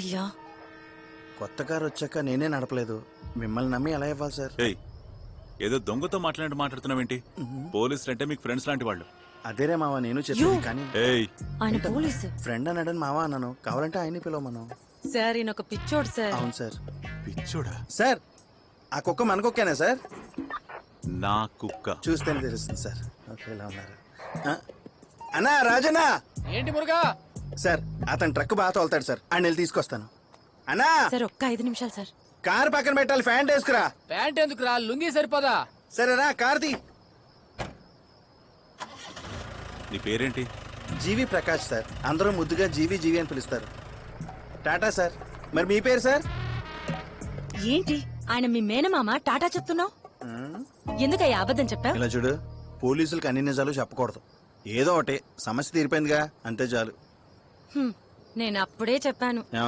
అయ్యా కొత్త కారు వచ్చాక నేనే నడపలేదు, మిమ్మల్ని నమ్మి ఎలా ఇవ్వాలి సార్? ఏయ్, ఏదో దొంగతో మాట్లాడుతున్నావేంటి? పోలీసులు అంటే మీకు ఫ్రెండ్స్ లాంటి వాళ్ళు. అదేరే మావా నేను చెప్పేది, కానీ ఏయ్, ఆయన పోలీసు ఫ్రెండ్ అన్నాడని మావా అన్నాను, కావాలంటే ఆయన్ని పిలవమను. సార్ ఈయన ఒక పిచ్చోడు సార్. అవును సార్. పిచ్చోడా? సార్ ఆ కుక్క మన కుక్కేనా సార్? నా కుక్క. చూస్తేనే తెలుస్తుంది సార్. ఓకే, ఇలా ఉన్నారు. అన్నా రాజనా. ఏంటి మురుగా? సార్ అతను ట్రక్ బాగా తోలుతాడు సార్, ఆయన వెళ్ళి తీసుకొస్తాను. అన్నా సార్ ఒక్క 5 నిమిషాలు సార్. కారు పక్కన పెట్టాలి, ఫ్యాంట్ వేసుకురా. ప్యాంట్ ఎందుకురా, లుంగీ సరిపోదా? సరేనా, కారు తీ. నీ పేరేంటి? జీవి ప్రకాష్ సార్, అందరూ ముద్దుగా జీవి జీవి అని పిలుస్తారు. టాటా సార్. మరి మీ పేరు సార్? ఏంటి ఆయన మీ మేనమామ టాటా చెప్తున్నావు? ఎందుకయ్యా అబద్ధం చెప్పావు? ఇలా చూడు, పోలీసులకు అన్ని నిజాలు చెప్పకూడదు. ఏదో ఒకటి సమస్య తీరిపోయిందిగా, అంతే చాలు. నేను అప్పుడే చెప్పాను. ఏమని?